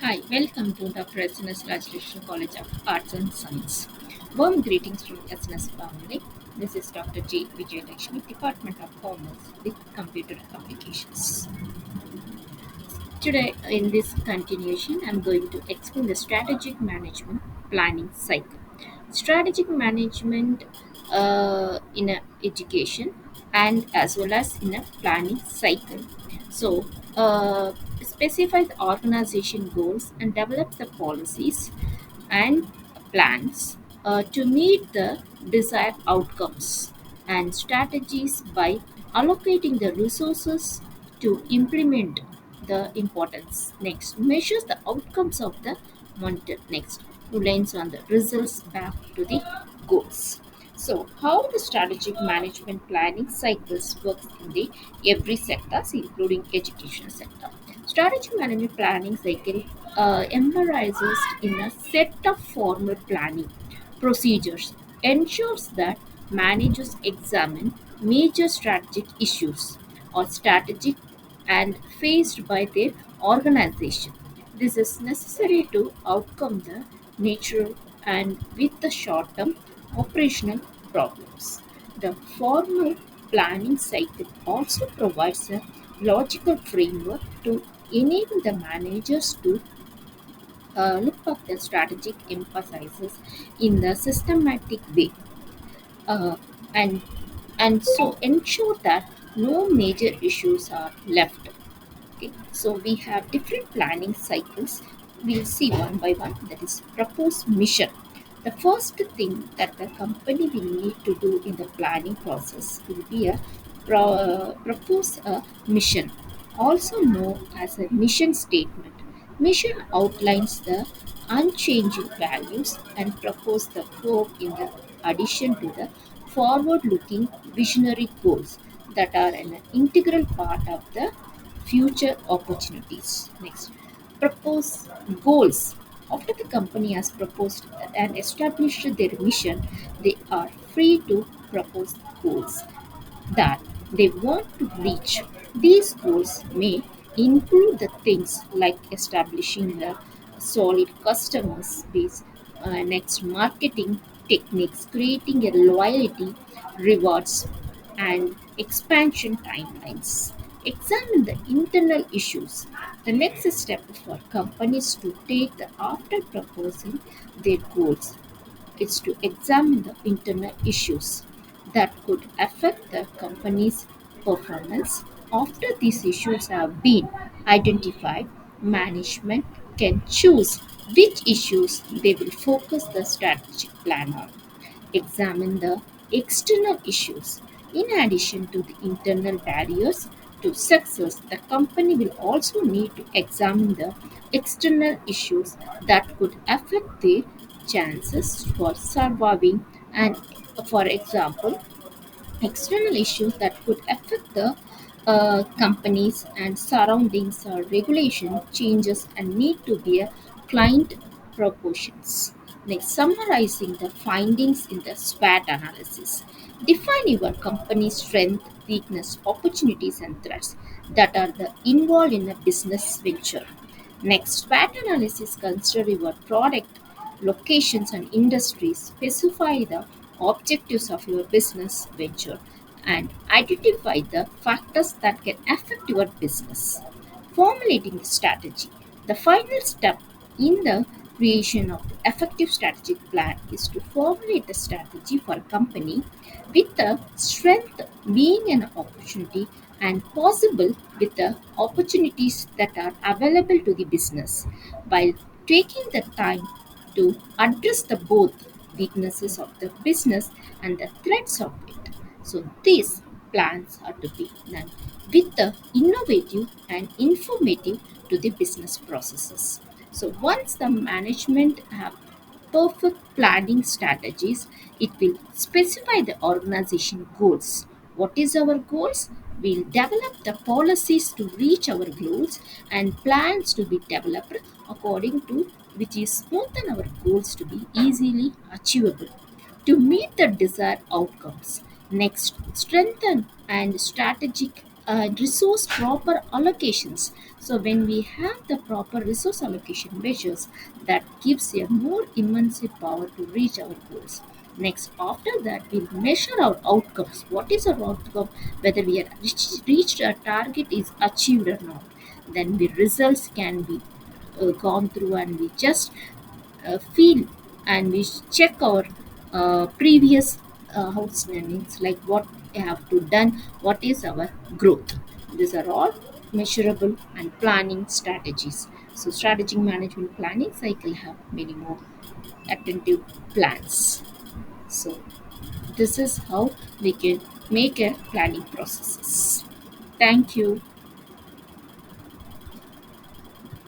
Hi, welcome to the President's Rajeshwari College of Arts and Science. Warm greetings from SNS family. This is Dr. J. Vijayalakshmi, Department of Commerce with Computer Applications. Today, in this continuation, I'm going to explain the strategic management planning cycle. Strategic management in a education and as well as in a planning cycle. So, specify the organization goals and develop the policies and plans to meet the desired outcomes and strategies by allocating the resources to implement the importance. Next, measures the outcomes of the monitor. Next, reliance on the results back to the goals. So, how the strategic management planning cycles works in the every sectors, including education sector. Strategic management planning cycle embraces in a set of formal planning procedures, ensures that managers examine major strategic issues or strategic and faced by their organization. This is necessary to outcome the natural and with the short-term operational problems. The formal planning cycle also provides a logical framework to enable the managers to look up the strategic emphasizes in the systematic way uh, and so ensure that no major issues are left. Okay, so we have different planning cycles. We'll see one by one. That is propose mission. The first thing that the company will need to do in the planning process will be a propose a mission, also known as a mission statement. Mission outlines the unchanging values and propose the hope in the addition to the forward-looking visionary goals that are an integral part of the future opportunities. Next, propose goals. After the company has proposed and established their mission, they are free to propose goals that they want to reach. These goals may include the things like establishing a solid customers base, next marketing techniques, creating a loyalty, rewards, and expansion timelines. Examine the internal issues. The next step for companies to take the after proposing their goals is to examine the internal issues that could affect the company's performance. After these issues have been identified, management can choose which issues they will focus the strategic plan on. Examine the external issues. In addition to the internal barriers to success, the company will also need to examine the external issues that could affect their chances for surviving. And for example, external issues that could affect the companies and surroundings or regulation changes and need to be a client proportions. Next, summarizing the findings in the SWOT analysis. Define your company's strength, weakness, opportunities, and threats that are involved in a business venture. Next, SWOT analysis consider your product, locations, and industries, specify the objectives of your business venture, and identify the factors that can affect your business. Formulating the strategy. The final step in the creation of the effective strategic plan is to formulate a strategy for a company with the strength being an opportunity and possible with the opportunities that are available to the business while taking the time to address the both weaknesses of the business and the threats of it. So these plans are to be done with the innovative and informative to the business processes. So once the management have perfect planning strategies, it will specify the organization goals. What is our goals? We'll develop the policies to reach our goals and plans to be developed according to which is smoothen our goals to be easily achievable to meet the desired outcomes. Next, strengthen and strategic resource proper allocations. So when we have the proper resource allocation measures, that gives a more immense power to reach our goals. Next, after that, we measure our outcomes. What is our outcome? Whether we are reached a target is achieved or not. Then the results can be gone through, and we just feel and we check our previous outstandings, like what we have to done, what is our growth. These are all measurable and planning strategies. So strategic management planning cycle have many more attentive plans. So this is how we can make a planning processes. Thank you.